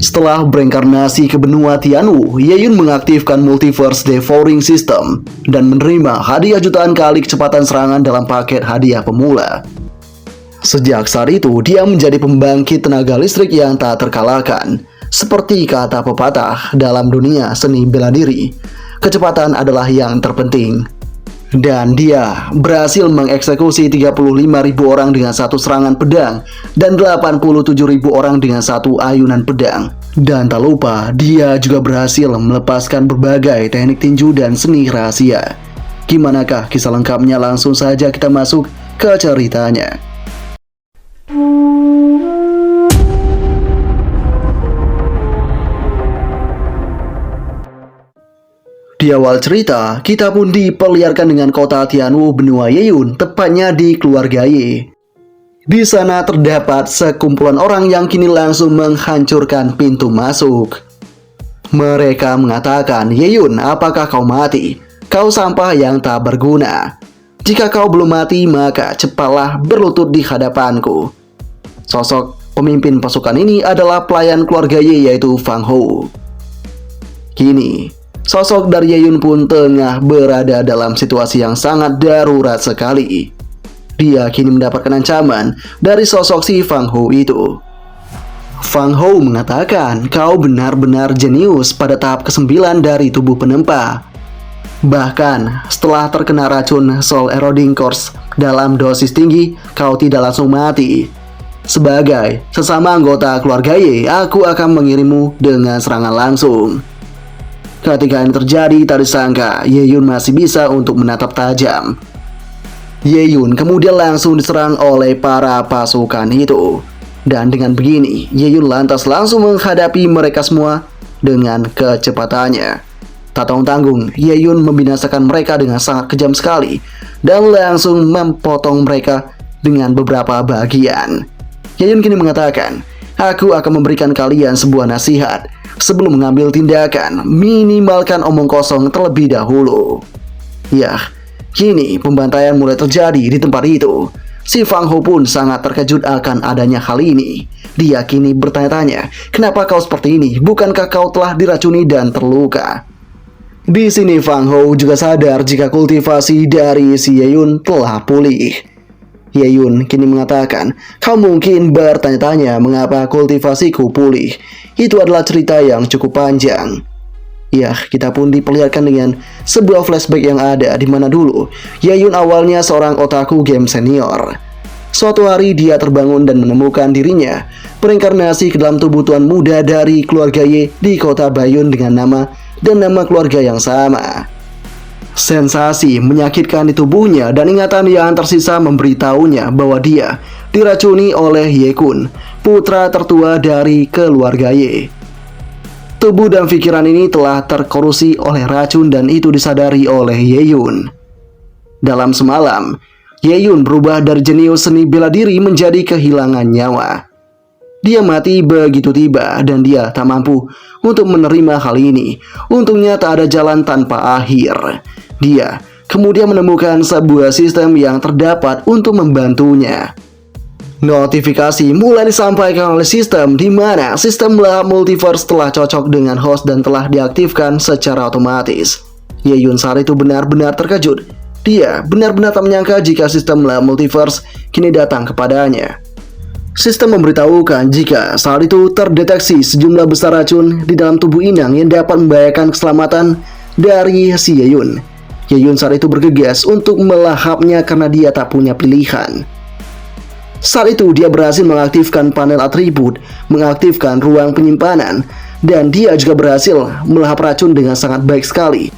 Setelah berinkarnasi ke benua Tianwu, Ye Yun mengaktifkan Multiverse Devouring System dan menerima hadiah jutaan kali kecepatan serangan dalam paket hadiah pemula. Sejak saat itu, dia menjadi pembangkit tenaga listrik yang tak terkalahkan. Seperti kata pepatah dalam dunia seni bela diri, kecepatan adalah yang terpenting. Dan dia berhasil mengeksekusi 35.000 orang dengan satu serangan pedang dan 87.000 orang dengan satu ayunan pedang. Dan tak lupa, dia juga berhasil melepaskan berbagai teknik tinju dan seni rahasia. Gimanakah kisah lengkapnya? Langsung saja kita masuk ke ceritanya. Di awal cerita, kita pun diperlihatkan dengan kota Tianwu benua Ye Yun, tepatnya di keluarga Ye. Di sana terdapat sekumpulan orang yang kini langsung menghancurkan pintu masuk. Mereka mengatakan, "Ye Yun, apakah kau mati? Kau sampah yang tak berguna. Jika kau belum mati, maka cepatlah berlutut di hadapanku." Sosok pemimpin pasukan ini adalah pelayan keluarga Ye, yaitu Fang Hou. Kini, sosok dari Ye Yun pun tengah berada dalam situasi yang sangat darurat sekali. Dia kini mendapatkan ancaman dari sosok si Fang Hou itu. Fang Hou mengatakan, "Kau benar-benar jenius pada tahap ke-9 dari tubuh penempa. Bahkan setelah terkena racun Soul Eroding Course dalam dosis tinggi, kau tidak langsung mati. Sebagai sesama anggota keluarga Ye, aku akan mengirimmu dengan serangan langsung." Ketika ini terjadi, tak disangka Ye Yun masih bisa untuk menatap tajam. Ye Yun kemudian langsung diserang oleh para pasukan itu. Dan dengan begini, Ye Yun lantas langsung menghadapi mereka semua dengan kecepatannya. Tak tanggung-tanggung, Ye Yun membinasakan mereka dengan sangat kejam sekali dan langsung memotong mereka dengan beberapa bagian. Ye Yun kini mengatakan, "Aku akan memberikan kalian sebuah nasihat. Sebelum mengambil tindakan, minimalkan omong kosong terlebih dahulu." Yah, kini pembantaian mulai terjadi di tempat itu. Si Fang Hou pun sangat terkejut akan adanya hal ini. Dia kini bertanya-tanya, "Kenapa kau seperti ini? Bukankah kau telah diracuni dan terluka?" Di sini Fang Hou juga sadar jika kultivasi dari si Ye Yun telah pulih. Ye Yun kini mengatakan, "Kau mungkin bertanya-tanya mengapa kultivasiku pulih. Itu adalah cerita yang cukup panjang." Ya, kita pun diperlihatkan dengan sebuah flashback yang ada di mana dulu Ye Yun awalnya seorang otaku game senior. Suatu hari dia terbangun dan menemukan dirinya berinkarnasi ke dalam tubuh tuan muda dari keluarga Ye di kota Baiyun dengan nama dan nama keluarga yang sama. Sensasi menyakitkan di tubuhnya dan ingatan yang tersisa memberitahunya bahwa dia diracuni oleh Ye Kun, putra tertua dari keluarga Ye. Tubuh dan pikiran ini telah terkorusi oleh racun dan itu disadari oleh Ye Yun. Dalam semalam, Ye Yun berubah dari jenius seni bela diri menjadi kehilangan nyawa. Dia mati begitu tiba dan dia tak mampu untuk menerima hal ini. Untungnya tak ada jalan tanpa akhir. Dia kemudian menemukan sebuah sistem yang terdapat untuk membantunya. Notifikasi mulai disampaikan oleh sistem di mana sistem lahap multiverse telah cocok dengan host dan telah diaktifkan secara otomatis. Ye Yun saat itu benar-benar terkejut. Dia benar-benar tak menyangka jika sistem lahap multiverse kini datang kepadanya. Sistem memberitahukan jika saat itu terdeteksi sejumlah besar racun di dalam tubuh inang yang dapat membahayakan keselamatan dari si Ye Yun. Ye Yun saat itu bergegas untuk melahapnya karena dia tak punya pilihan. Saat itu dia berhasil mengaktifkan panel atribut, mengaktifkan ruang penyimpanan, dan dia juga berhasil melahap racun dengan sangat baik sekali.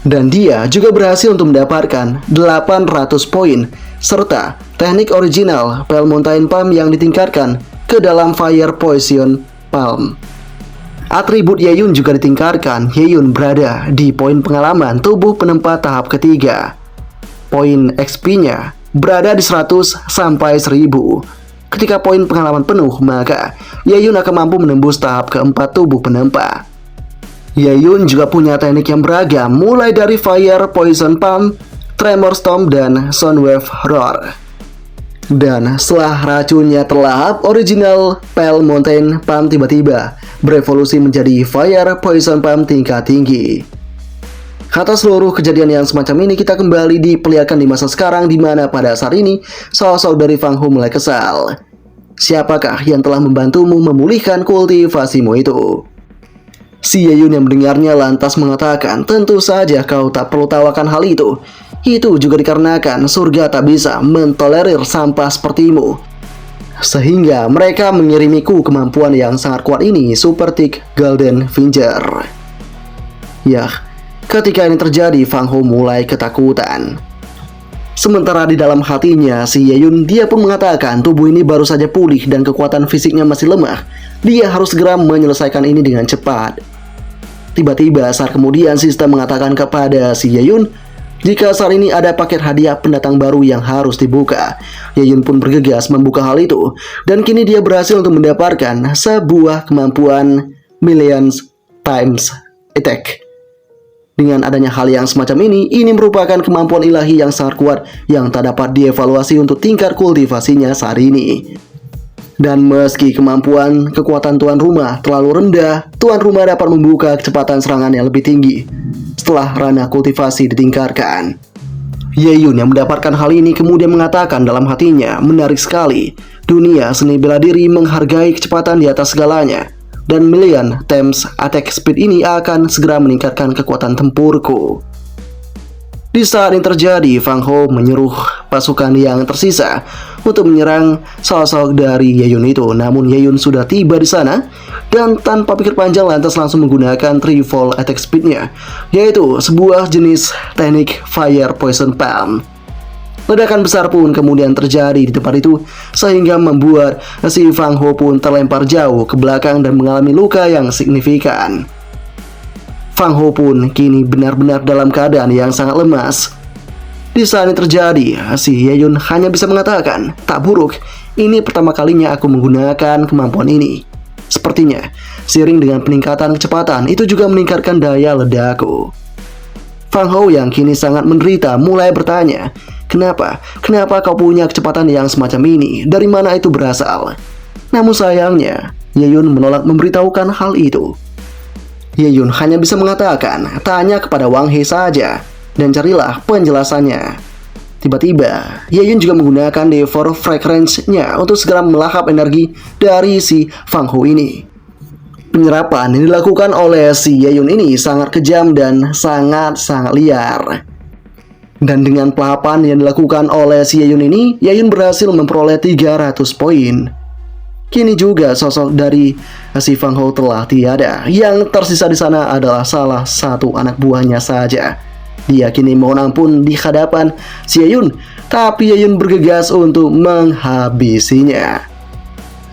Dan dia juga berhasil untuk mendapatkan 800 poin, serta teknik original Pale Mountain Palm yang ditingkatkan ke dalam Fire Poison Palm. Atribut Ye Yun juga ditingkatkan. Ye Yun berada di poin pengalaman tubuh penempa tahap ketiga. Poin XP-nya berada di 100 sampai 1000. Ketika poin pengalaman penuh, maka Ye Yun akan mampu menembus tahap keempat tubuh penempa. Ye Yun juga punya teknik yang beragam, mulai dari Fire Poison Palm, Tremor Storm, dan Soundwave Roar. Dan setelah racunnya terlahap, original Pale Mountain Palm tiba-tiba berevolusi menjadi Fire Poison Palm tingkat tinggi. Atas seluruh kejadian yang semacam ini, kita kembali diperlihatkan di masa sekarang, di mana pada saat ini sosok dari Fang Ho mulai kesal. Siapakah yang telah membantumu memulihkan kultivasimu itu? Si Ye Yun yang mendengarnya lantas mengatakan, tentu saja kau tak perlu tahu akan hal itu. Itu juga dikarenakan surga tak bisa mentolerir sampah sepertimu. Sehingga mereka mengirimiku kemampuan yang sangat kuat ini, Super Thick Golden Finger. Yah, ketika ini terjadi, Fang Ho mulai ketakutan. Sementara di dalam hatinya, si Ye Yun, dia pun mengatakan tubuh ini baru saja pulih dan kekuatan fisiknya masih lemah. Dia harus segera menyelesaikan ini dengan cepat. Tiba-tiba saat kemudian sistem mengatakan kepada si Ye Yun, jika saat ini ada paket hadiah pendatang baru yang harus dibuka. Ye Yun pun bergegas membuka hal itu, dan kini dia berhasil untuk mendapatkan sebuah kemampuan Millions Times Attack. Dengan adanya hal yang semacam ini merupakan kemampuan ilahi yang sangat kuat yang tak dapat dievaluasi untuk tingkat kultivasinya saat ini. Dan meski kemampuan kekuatan tuan rumah terlalu rendah, tuan rumah dapat membuka kecepatan serangan yang lebih tinggi setelah ranah kultivasi ditingkatkan. Ye Yun yang mendapatkan hal ini kemudian mengatakan dalam hatinya, menarik sekali, dunia seni bela diri menghargai kecepatan di atas segalanya, dan Million Times Attack Speed ini akan segera meningkatkan kekuatan tempurku. Di saat ini terjadi, Fang Ho menyuruh pasukan yang tersisa untuk menyerang sosok dari Ye Yun itu. Namun Ye Yun sudah tiba di sana dan tanpa pikir panjang lantas langsung menggunakan Trifold Attack Speed-nya, yaitu sebuah jenis teknik Fire Poison Palm. Ledakan besar pun kemudian terjadi di tempat itu sehingga membuat si Fang Ho pun terlempar jauh ke belakang dan mengalami luka yang signifikan. Fang Ho pun kini benar-benar dalam keadaan yang sangat lemas. Di saat ini terjadi, si Ye Yun hanya bisa mengatakan, tak buruk, ini pertama kalinya aku menggunakan kemampuan ini. Sepertinya, seiring dengan peningkatan kecepatan, itu juga meningkatkan daya ledakku. Fang Ho yang kini sangat menderita mulai bertanya, kenapa kau punya kecepatan yang semacam ini? Dari mana itu berasal? Namun sayangnya, Ye Yun menolak memberitahukan hal itu. Ye Yun hanya bisa mengatakan, tanya kepada Wang He saja, dan carilah penjelasannya. Tiba-tiba, Ye Yun juga menggunakan Devour Fragrance-nya untuk segera melahap energi dari si Fang Ho ini. Penyerapan yang dilakukan oleh si Ye Yun ini sangat kejam dan sangat-sangat liar. Dan dengan pelahapan yang dilakukan oleh si Ye Yun ini, Ye Yun berhasil memperoleh 300 poin. Kini juga sosok dari si Fang Ho telah tiada. Yang tersisa di sana adalah salah satu anak buahnya saja. Dia kini mohon ampun di hadapan si Ye Yun, tapi Ye Yun bergegas untuk menghabisinya.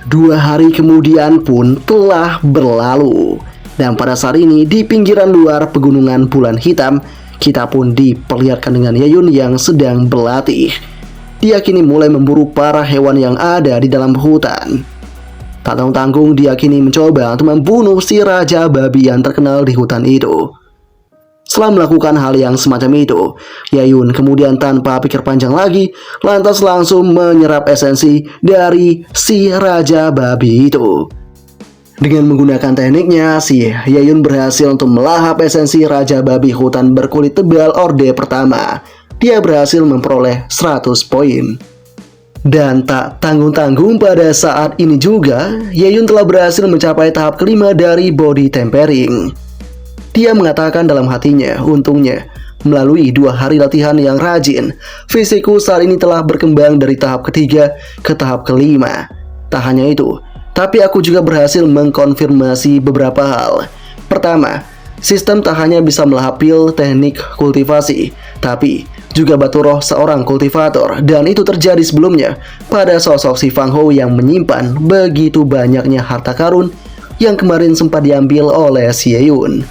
2 hari kemudian pun telah berlalu. Dan pada saat ini di pinggiran luar pegunungan Bulan Hitam, kita pun diperlihatkan dengan Ye Yun yang sedang berlatih. Dia kini mulai memburu para hewan yang ada di dalam hutan. Tak tanggung-tanggung dia kini mencoba untuk membunuh si raja babi yang terkenal di hutan itu. Setelah melakukan hal yang semacam itu, Ye Yun kemudian tanpa pikir panjang lagi, lantas langsung menyerap esensi dari si raja babi itu. Dengan menggunakan tekniknya, si Ye Yun berhasil untuk melahap esensi raja babi hutan berkulit tebal orde pertama. Dia berhasil memperoleh 100 poin. Dan tak tanggung-tanggung pada saat ini juga, Ye Yun telah berhasil mencapai tahap kelima dari body tempering. Dia mengatakan dalam hatinya, untungnya, melalui 2 hari latihan yang rajin, fisikku saat ini telah berkembang dari tahap ketiga ke tahap kelima. Tak hanya itu, tapi aku juga berhasil mengkonfirmasi beberapa hal. Pertama, sistem tak hanya bisa melahap pil teknik kultivasi, tapi juga batu roh seorang kultivator, dan itu terjadi sebelumnya pada sosok si Fang Ho yang menyimpan begitu banyaknya harta karun yang kemarin sempat diambil oleh si Ye Yun.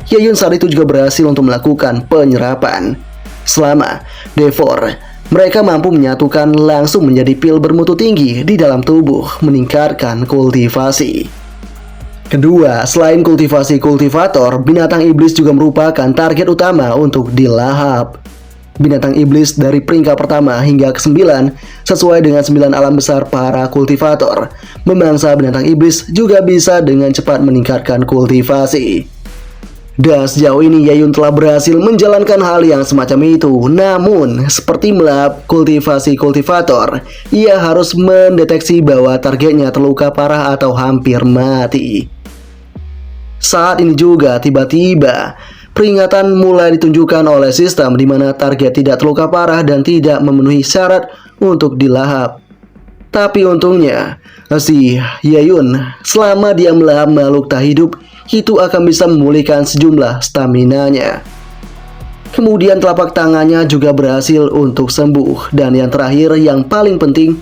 Ye Yun saat itu juga berhasil untuk melakukan penyerapan. Selama Devour, mereka mampu menyatukan langsung menjadi pil bermutu tinggi di dalam tubuh, meningkatkan kultivasi. Kedua, selain kultivasi kultivator, binatang iblis juga merupakan target utama untuk dilahap. binatang iblis dari peringkat pertama hingga ke-9 sesuai dengan 9 alam besar para kultivator. Memangsa binatang iblis juga bisa dengan cepat meningkatkan kultivasi. Dan sejauh ini Yayun telah berhasil menjalankan hal yang semacam itu. Namun, seperti melahap kultivasi kultivator, ia harus mendeteksi bahwa targetnya terluka parah atau hampir mati. Saat ini juga tiba-tiba peringatan mulai ditunjukkan oleh sistem di mana target tidak terluka parah dan tidak memenuhi syarat untuk dilahap. Tapi untungnya, si Yayun selama dia melahap makhluk tak hidup itu akan bisa memulihkan sejumlah staminanya. Kemudian telapak tangannya juga berhasil untuk sembuh. Dan yang terakhir yang paling penting,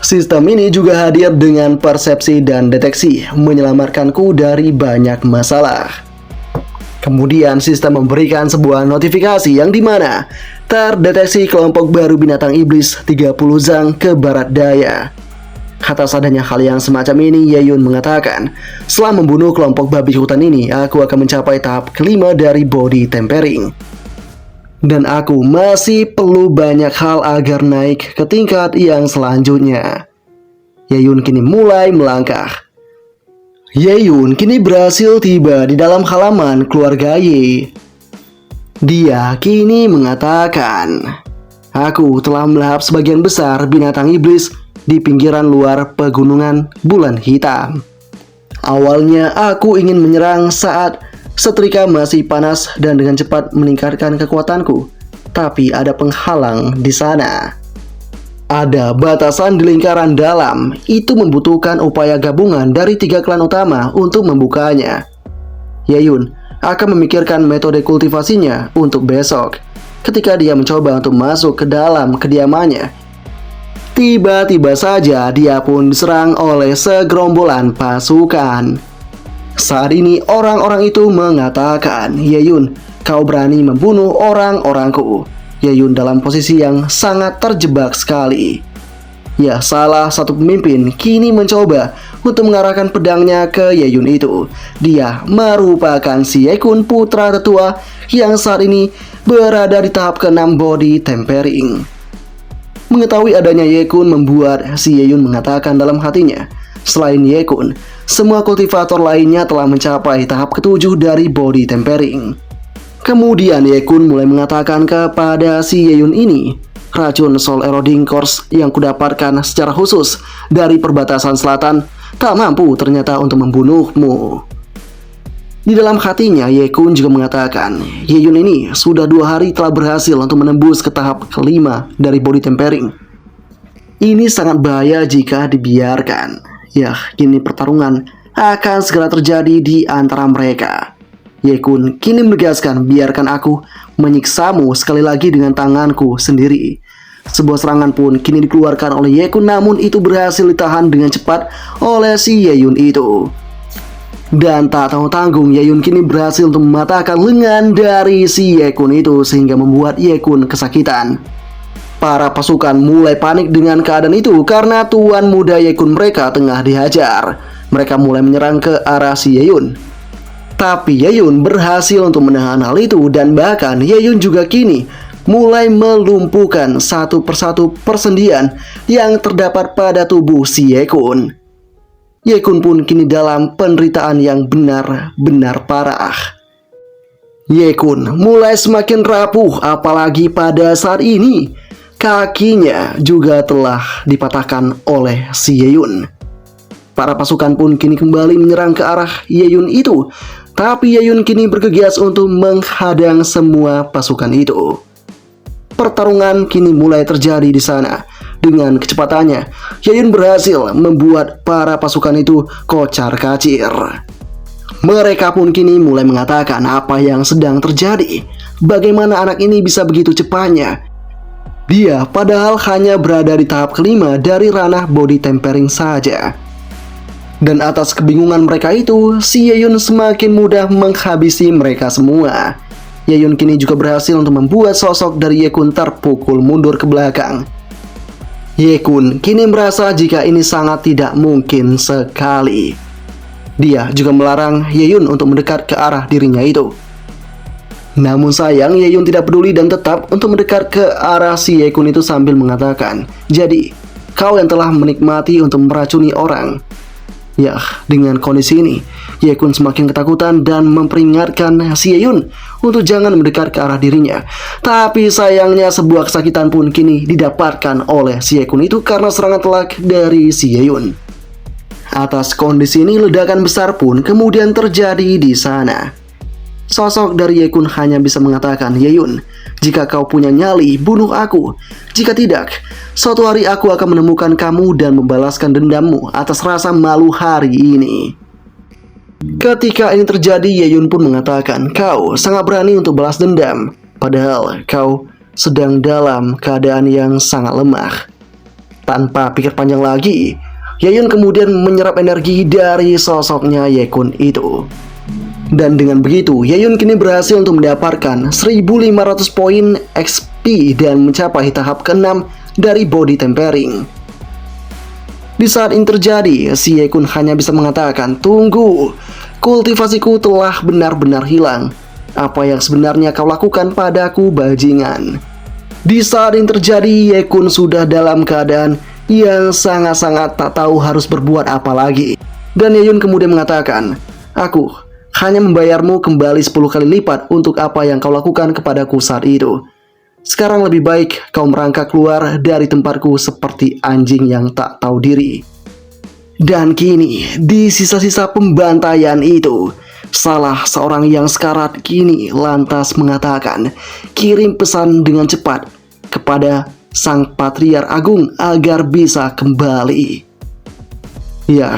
sistem ini juga hadir dengan persepsi dan deteksi, menyelamatkanku dari banyak masalah. Kemudian sistem memberikan sebuah notifikasi yang dimana terdeteksi kelompok baru binatang iblis 30 zang ke barat daya. Atas adanya hal yang semacam ini, Yayun mengatakan, setelah membunuh kelompok babi hutan ini, aku akan mencapai tahap kelima dari body tempering. Dan aku masih perlu banyak hal agar naik ke tingkat yang selanjutnya. Yayun kini mulai melangkah. Yayun kini berhasil tiba di dalam halaman keluarga Ye. Dia kini mengatakan, aku telah melahap sebagian besar binatang iblis di pinggiran luar pegunungan bulan hitam. Awalnya aku ingin menyerang saat setrika masih panas dan dengan cepat meningkatkan kekuatanku. Tapi ada penghalang di sana. Ada batasan di lingkaran dalam. Itu membutuhkan upaya gabungan dari 3 klan utama untuk membukanya. Yayun akan memikirkan metode kultivasinya untuk besok. Ketika dia mencoba untuk masuk ke dalam kediamannya, tiba-tiba saja dia pun diserang oleh segerombolan pasukan. Saat ini orang-orang itu mengatakan, Yayun, kau berani membunuh orang-orangku. Yayun dalam posisi yang sangat terjebak sekali. Ya, salah satu pemimpin kini mencoba untuk mengarahkan pedangnya ke Yayun itu. Dia merupakan si Yekun, putra tetua yang saat ini berada di tahap ke-6 body tempering. Mengetahui adanya Yekun membuat si Yayun mengatakan dalam hatinya, selain Yekun, semua kultivator lainnya telah mencapai tahap ke-7 dari body tempering. Kemudian Yekun mulai mengatakan kepada si Yayun ini, racun soul eroding course yang kudapatkan secara khusus dari perbatasan selatan tak mampu ternyata untuk membunuhmu. Di dalam hatinya, Yekun juga mengatakan, Yayun ini sudah 2 hari telah berhasil untuk menembus ke tahap kelima dari body tempering. Ini sangat bahaya jika dibiarkan. Ya, kini pertarungan akan segera terjadi di antara mereka. Yekun kini menegaskan, biarkan aku menyiksamu sekali lagi dengan tanganku sendiri. Sebuah serangan pun kini dikeluarkan oleh Yekun, namun itu berhasil ditahan dengan cepat oleh si Yayun itu. Dan tak tanggung-tanggung, Yayun kini berhasil untuk mematahkan lengan dari si Yekun itu sehingga membuat Yekun kesakitan. Para pasukan mulai panik dengan keadaan itu karena tuan muda Yekun mereka tengah dihajar. Mereka mulai menyerang ke arah si Yayun. Tapi Yayun berhasil untuk menahan hal itu dan bahkan Yayun juga kini mulai melumpuhkan satu persatu persendian yang terdapat pada tubuh si Yekun. Yekun pun kini dalam penderitaan yang benar-benar parah. Yekun mulai semakin rapuh, apalagi pada saat ini kakinya juga telah dipatahkan oleh si Yayun. Para pasukan pun kini kembali menyerang ke arah Yayun itu, tapi Yayun kini bergegas untuk menghadang semua pasukan itu. Pertarungan kini mulai terjadi di sana. Dengan kecepatannya, Yayun berhasil membuat para pasukan itu kocar-kacir. Mereka pun kini mulai mengatakan apa yang sedang terjadi. Bagaimana anak ini bisa begitu cepatnya? Dia padahal hanya berada di tahap kelima dari ranah body tempering saja. Dan atas kebingungan mereka itu, si Yayun semakin mudah menghabisi mereka semua. Yayun kini juga berhasil untuk membuat sosok dari Yekun terpukul mundur ke belakang. Yekun kini merasa jika ini sangat tidak mungkin sekali. Dia juga melarang Yayun untuk mendekat ke arah dirinya itu. Namun sayang, Ye-yun tidak peduli dan tetap untuk mendekat ke arah si Ye-kun itu sambil mengatakan, "Jadi, kau yang telah menikmati untuk meracuni orang." Ya, dengan kondisi ini, Ye-kun semakin ketakutan dan memperingatkan si Ye-yun untuk jangan mendekat ke arah dirinya. Tapi sayangnya sebuah kesakitan pun kini didapatkan oleh si Ye-kun itu karena serangan telak dari si Ye-yun. Atas kondisi ini, ledakan besar pun kemudian terjadi di sana. Sosok dari Ye-kun hanya bisa mengatakan, "Ye-yun, jika kau punya nyali, bunuh aku. Jika tidak, suatu hari aku akan menemukan kamu dan membalaskan dendammu atas rasa malu hari ini." Ketika ini terjadi, Ye-yun pun mengatakan, "Kau sangat berani untuk balas dendam, padahal kau sedang dalam keadaan yang sangat lemah." Tanpa pikir panjang lagi, Ye-yun kemudian menyerap energi dari sosoknya Ye-kun itu. Dan dengan begitu, Ye-yun kini berhasil untuk mendapatkan 1500 poin XP dan mencapai tahap ke-6 dari body tempering. Di saat ini terjadi, si Ye-kun hanya bisa mengatakan, "Tunggu, kultivasiku telah benar-benar hilang. Apa yang sebenarnya kau lakukan padaku, bajingan?" Di saat ini terjadi, Ye-kun sudah dalam keadaan yang sangat-sangat tak tahu harus berbuat apa lagi. Dan Ye-yun kemudian mengatakan, "Aku hanya membayarmu kembali 10 kali lipat untuk apa yang kau lakukan kepadaku saat itu. Sekarang lebih baik kau merangkak keluar dari tempatku seperti anjing yang tak tahu diri." Dan kini, di sisa-sisa pembantaian itu, salah seorang yang sekarat kini lantas mengatakan, "Kirim pesan dengan cepat kepada Sang Patriark Agung agar bisa kembali." Ya,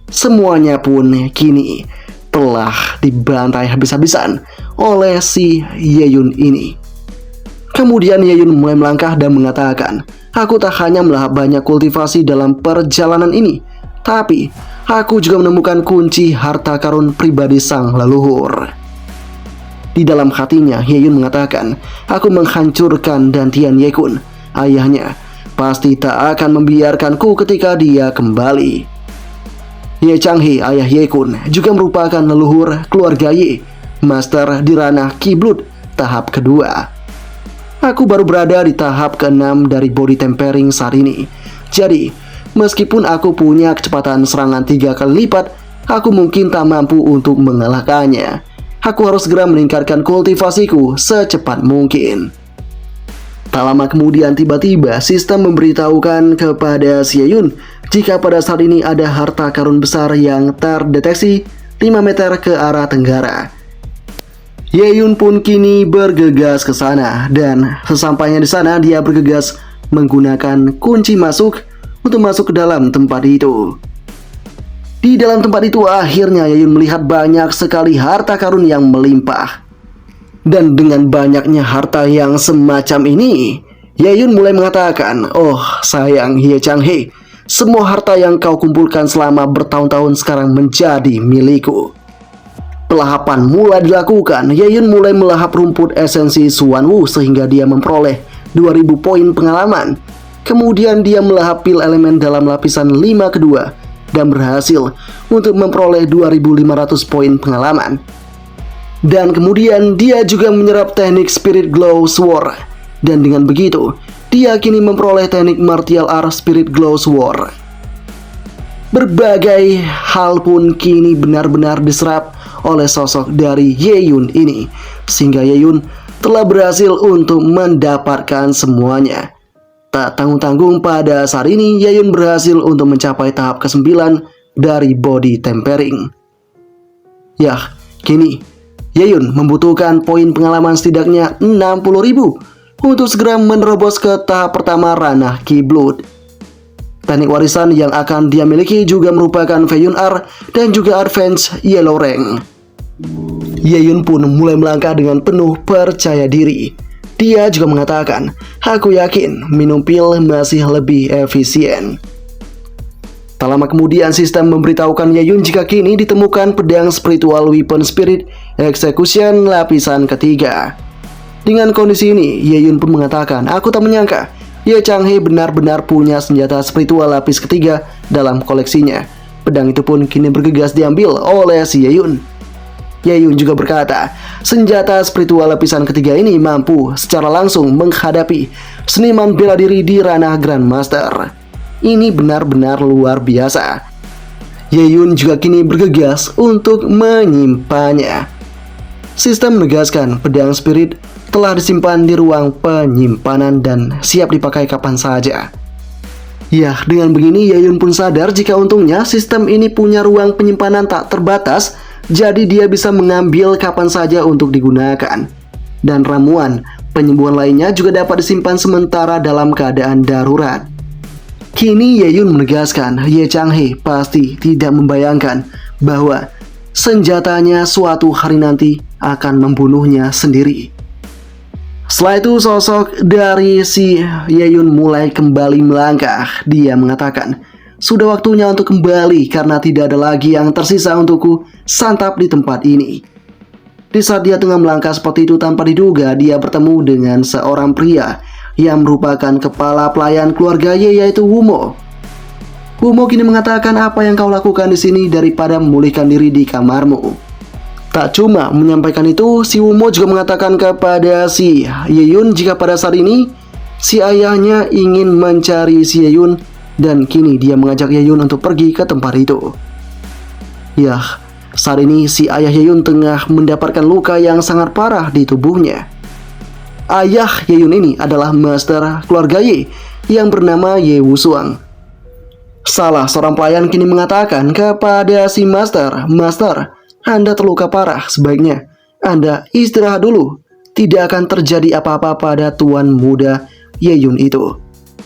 semuanya pun kini telah dibantai habis-habisan oleh si Ye-yun ini. Kemudian Ye-yun mulai melangkah dan mengatakan, "Aku tak hanya melahap banyak kultivasi dalam perjalanan ini, tapi aku juga menemukan kunci harta karun pribadi sang leluhur." Di dalam hatinya, Ye-yun mengatakan, "Aku menghancurkan Dantian Ye-kun. Ayahnya pasti tak akan membiarkanku ketika dia kembali." Ye Chang-hee, ayah Ye-kun, juga merupakan leluhur keluarga Ye, master di ranah Ki-blood tahap kedua. Aku baru berada di tahap ke-6 dari body tempering saat ini. Jadi, meskipun aku punya kecepatan serangan 3 kali lipat, aku mungkin tak mampu untuk mengalahkannya. Aku harus segera meningkatkan kultivasiku secepat mungkin. Tak lama kemudian tiba-tiba sistem memberitahukan kepada si Ye-yun jika pada saat ini ada harta karun besar yang terdeteksi 5 meter ke arah tenggara. Ye-yun pun kini bergegas ke sana dan sesampainya di sana dia bergegas menggunakan kunci masuk untuk masuk ke dalam tempat itu. Di dalam tempat itu akhirnya Ye-yun melihat banyak sekali harta karun yang melimpah. Dan dengan banyaknya harta yang semacam ini, Ye-yun mulai mengatakan, "Oh sayang Ye Chang-hee, semua harta yang kau kumpulkan selama bertahun-tahun sekarang menjadi milikku." Pelahapan mulai dilakukan. Ye-yun mulai melahap rumput esensi Xuanwu sehingga dia memperoleh 2000 poin pengalaman. Kemudian dia melahap pil elemen dalam lapisan 5 kedua dan berhasil untuk memperoleh 2500 poin pengalaman. Dan kemudian dia juga menyerap teknik Spirit Glow Sword. Dan dengan begitu, dia kini memperoleh teknik Martial Art Spirit Glow Sword. Berbagai hal pun kini benar-benar diserap oleh sosok dari Ye-yun ini, sehingga Ye-yun telah berhasil untuk mendapatkan semuanya. Tak tanggung-tanggung pada saat ini, Ye-yun berhasil untuk mencapai tahap ke-9 dari body tempering. Ya, kini Ye-yun membutuhkan poin pengalaman setidaknya 60.000 untuk segera menerobos ke tahap pertama ranah Ki-blood. Teknik warisan yang akan dia miliki juga merupakan Feiyun R dan juga Advance Yellow Rank. Ye-yun pun mulai melangkah dengan penuh percaya diri. Dia juga mengatakan, "Aku yakin minum pil masih lebih efisien." Tak lama kemudian sistem memberitahukan Ye-yun jika kini ditemukan pedang spiritual weapon spirit execution lapisan ketiga. Dengan kondisi ini, Ye-yun pun mengatakan, "Aku tak menyangka Ye Chang-hee benar-benar punya senjata spiritual lapis ketiga dalam koleksinya." Pedang itu pun kini bergegas diambil oleh si Ye-yun. Yeyun juga berkata, senjata spiritual lapisan ketiga ini mampu secara langsung menghadapi seniman bela diri di ranah Grandmaster. Ini benar-benar luar biasa. Yeyun juga kini bergegas untuk menyimpannya. Sistem menegaskan pedang spirit telah disimpan di ruang penyimpanan dan siap dipakai kapan saja. Ya, dengan begini Yeyun pun sadar jika untungnya sistem ini punya ruang penyimpanan tak terbatas, jadi dia bisa mengambil kapan saja untuk digunakan. Dan ramuan penyembuhan lainnya juga dapat disimpan sementara dalam keadaan darurat. Kini Yeyun menegaskan Ye Changhe pasti tidak membayangkan bahwa senjatanya suatu hari nanti akan membunuhnya sendiri. Setelah itu sosok dari si Yeyun mulai kembali melangkah. Dia mengatakan, sudah waktunya untuk kembali karena tidak ada lagi yang tersisa untukku santap di tempat ini. Di saat dia tengah melangkah seperti itu tanpa diduga, dia bertemu dengan seorang pria yang merupakan kepala pelayan keluarga Ye, yaitu Wumo. Wumo kini mengatakan, apa yang kau lakukan di sini daripada memulihkan diri di kamarmu. Tak cuma menyampaikan itu, si Wumo juga mengatakan kepada si Yeyun jika pada saat ini si ayahnya ingin mencari si Yeyun dan kini dia mengajak Yeyun untuk pergi ke tempat itu. Yah, saat ini si ayah Yeyun tengah mendapatkan luka yang sangat parah di tubuhnya. Ayah Yeyun ini adalah master keluarga Ye yang bernama Ye Wusuang. Salah seorang pelayan kini mengatakan kepada si master, Anda terluka parah, sebaiknya Anda istirahat dulu. Tidak akan terjadi apa-apa pada tuan muda Yeyun itu.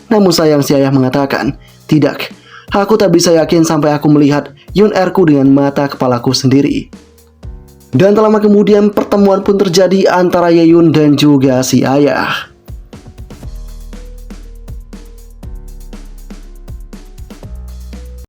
Namun sayang si ayah mengatakan, tidak, aku tak bisa yakin sampai aku melihat Yun Erku dengan mata kepalaku sendiri. Dan tak lama kemudian pertemuan pun terjadi antara Yeyun dan juga si ayah.